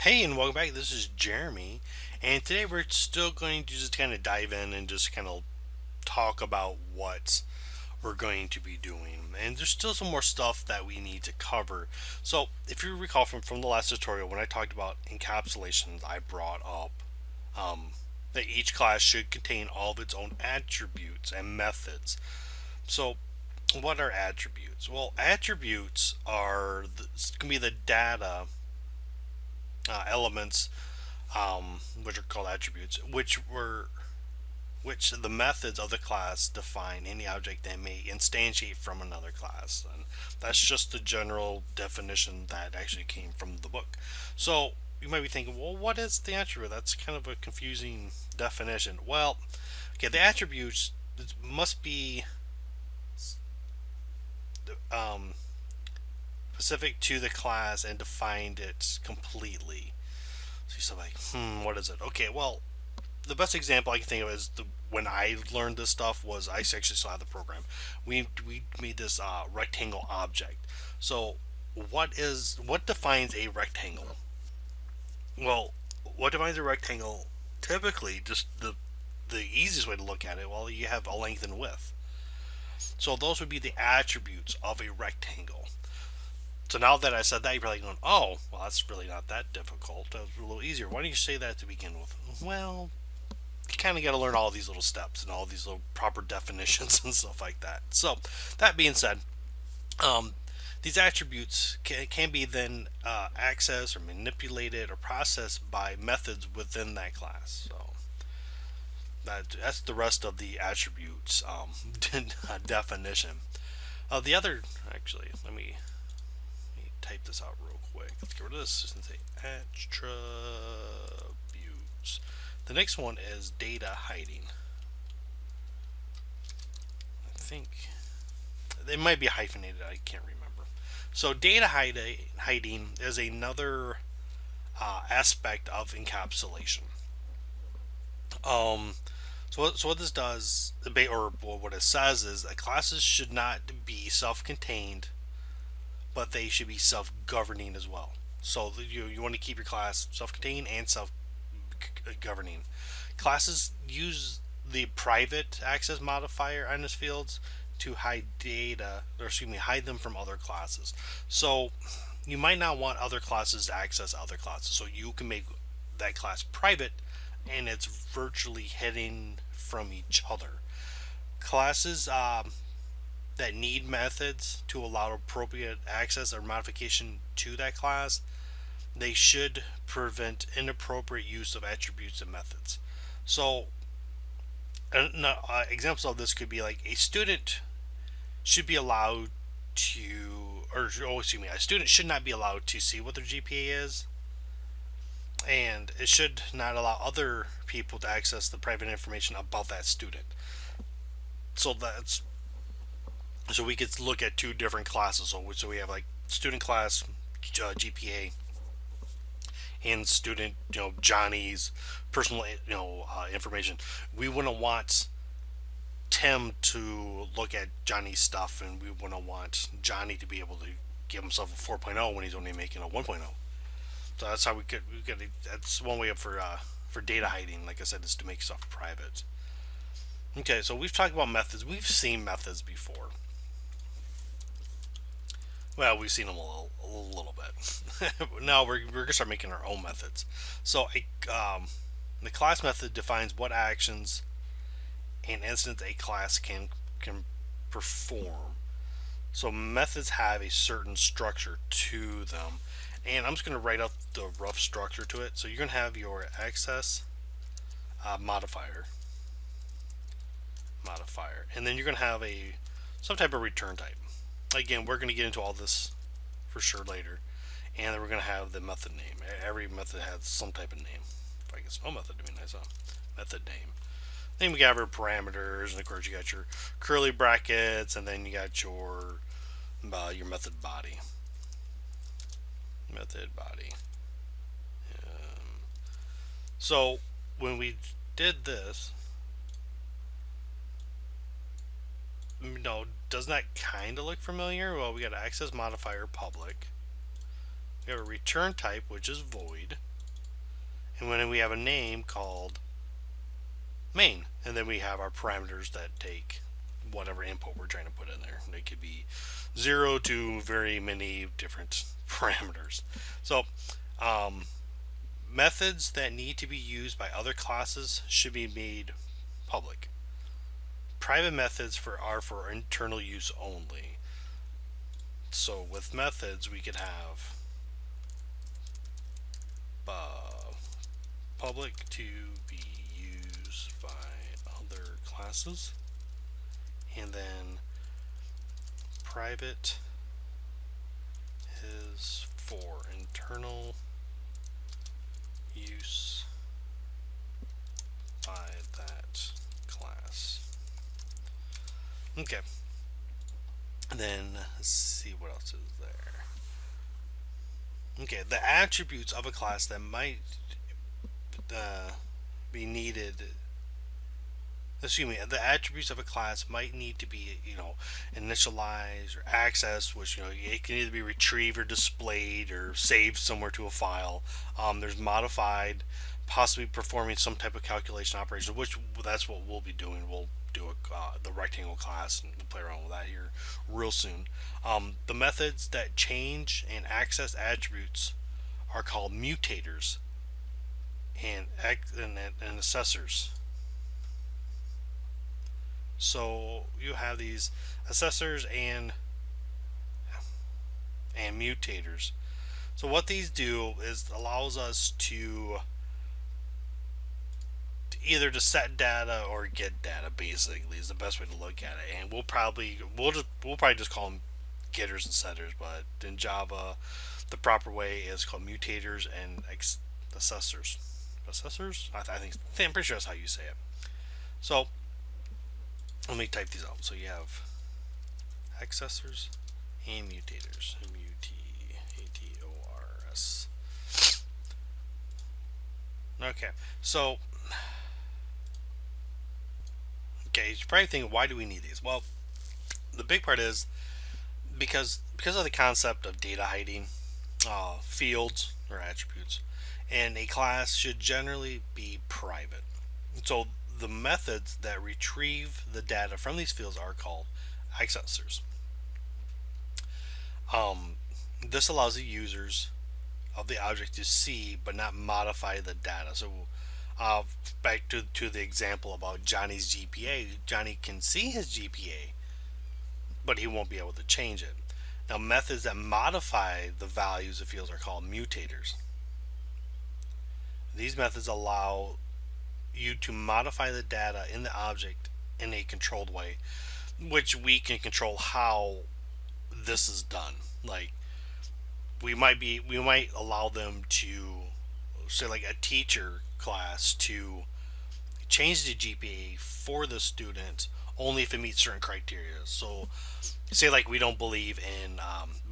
Hey, and welcome back. This is Jeremy, and today we're still going to just kind of dive in and just kind of talk about what we're going to be doing. And there's still some more stuff that we need to cover. So, if you recall from the last tutorial, when I talked about encapsulations, I brought up that each class should contain all of its own attributes and methods. So, what are attributes? Well, attributes can be the data elements which are called attributes, which the methods of the class define any object that may instantiate from another class. And that's just the general definition that actually came from the book. So you might be thinking, well, what is the attribute? That's kind of a confusing definition. Well, okay, the attributes must be um, specific to the class and defined it completely. So you're like, what is it? Okay, well, the best example I can think of is when I learned this stuff was I actually still have the program. We made this rectangle object. So what defines a rectangle? Well, what defines a rectangle? Typically, just the easiest way to look at it. Well, you have a length and width. So those would be the attributes of a rectangle. So now that I said that, you're probably going, oh, well, that's really not that difficult. That was a little easier. Why don't you say that to begin with? Well, you kind of got to learn all these little steps and all these little proper definitions and stuff like that. So, that being said, um, these attributes can be then accessed or manipulated or processed by methods within that class. So, that's the rest of the attributes definition. Actually, let me type this out real quick. Let's get rid of this and say attributes. The next one is data hiding. I think it might be hyphenated. I can't remember. So data hiding is another aspect of encapsulation. Um, so what this does, or what it says, is that classes should not be self-contained, but they should be self-governing as well. So you want to keep your class self-contained and self-governing. Classes use the private access modifier on its fields to hide data, or excuse me, hide them from other classes. So you might not want other classes to access other classes. So you can make that class private, and it's virtually hidden from each other. Classes that need methods to allow appropriate access or modification to that class, they should prevent inappropriate use of attributes and methods. So, examples of this could be like a student should be allowed to, a student should not be allowed to see what their GPA is, and it should not allow other people to access the private information about that student. So we could look at two different classes. So we have like student class GPA and student Johnny's personal information. We wouldn't want Tim to look at Johnny's stuff, and we wouldn't want Johnny to be able to give himself a 4.0 when he's only making a 1.0. So that's how we could that's one way up for data hiding. Like I said, is to make stuff private. Okay, so we've talked about methods. We've seen methods before. Well, we've seen them a little bit. Now we're going to start making our own methods. So the class method defines what actions and instance a class can perform. So methods have a certain structure to them, and I'm just going to write out the rough structure to it. So you're going to have your access modifier, and then you're going to have some type of return type. Again, we're going to get into all this for sure later, and then we're going to have the method name. Every method has some type of name. If I can spell method to be nice, method name. Then we got our parameters, and of course you got your curly brackets, and then you got your method body. So when we did this, doesn't that kind of look familiar? Well, we got access modifier public. We have a return type, which is void. and then we have a name called main, and then we have our parameters that take whatever input we're trying to put in there. They could be 0 to very many different parameters. So methods that need to be used by other classes should be made public. Private methods are for internal use only. So with methods, we could have public to be used by other classes, and then private is for internal use by that class. Okay. And then let's see what else is there. Okay, the attributes of a class that might be needed. Excuse me. The attributes of a class might need to be, initialized or accessed, which it can either be retrieved or displayed or saved somewhere to a file. There's modified, possibly performing some type of calculation operation, which that's what we'll be doing. We'll do the rectangle class, and we'll play around with that here real soon. The methods that change and access attributes are called mutators and assessors. So you have these assessors and mutators. So what these do is allows us to either to set data or get data. Basically, is the best way to look at it. And we'll probably just call them getters and setters. But in Java, the proper way is called mutators and assessors. Assessors? I'm pretty sure that's how you say it. So let me type these out. So you have accessors and mutators. M-U-T-A-T-O-R-S. Okay, so you're probably thinking, why do we need these? Well, the big part is because of the concept of data hiding, fields or attributes, and a class should generally be private. So the methods that retrieve the data from these fields are called accessors. This allows the users of the object to see but not modify the data. So back to the example about Johnny's GPA, Johnny can see his GPA, but he won't be able to change it. Now, methods that modify the values of fields are called mutators. These methods allow you to modify the data in the object in a controlled way, which we can control how this is done. Like we might allow them to say, like a teacher class, to change the GPA for the student only if it meets certain criteria. So say like we don't believe in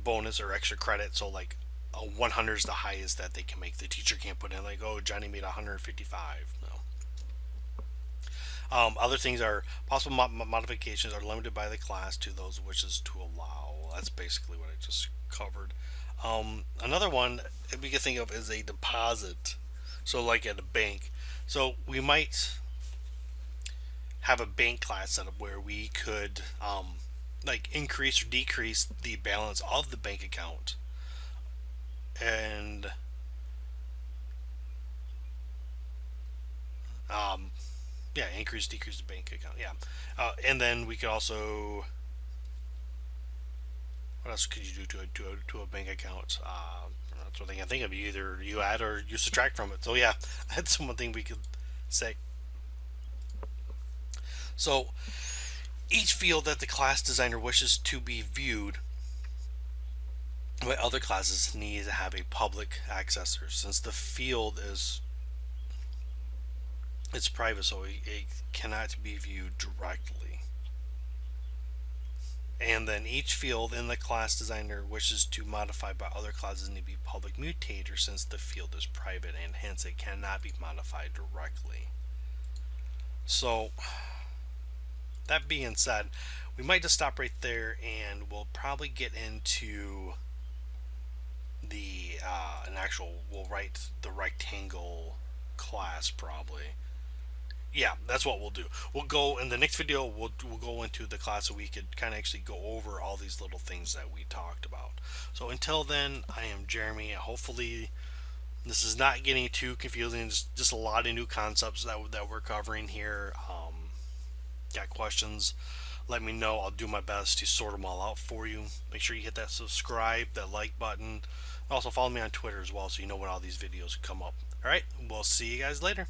bonus or extra credit, so like a 100 is the highest that they can make. The teacher can't put in like, oh, Johnny made 155. No. Other things are possible modifications are limited by the class to those wishes to allow. That's basically what I just covered. Another one we can think of is a deposit. So like at a bank. So we might have a bank class setup where we could like increase or decrease the balance of the bank account. And increase, decrease the bank account. And then we could also, what else could you do to a bank account? That's one thing I think of. Either you add or you subtract from it. So yeah, that's one thing we could say. So each field that the class designer wishes to be viewed by other classes needs to have a public accessor, since the field it's private, so it cannot be viewed directly. And then each field in the class designer wishes to modify by other classes need to be public mutator, since the field is private and hence it cannot be modified directly. So that being said, we might just stop right there, and we'll probably get into the we'll write the rectangle class probably. Yeah, that's what we'll do. We'll go in the next video. We'll go into the class so we could kind of actually go over all these little things that we talked about. So until then, I am Jeremy. Hopefully, this is not getting too confusing. It's just a lot of new concepts that we're covering here. Got questions? Let me know. I'll do my best to sort them all out for you. Make sure you hit that subscribe, that like button. Also follow me on Twitter as well so you know when all these videos come up. Alright, we'll see you guys later.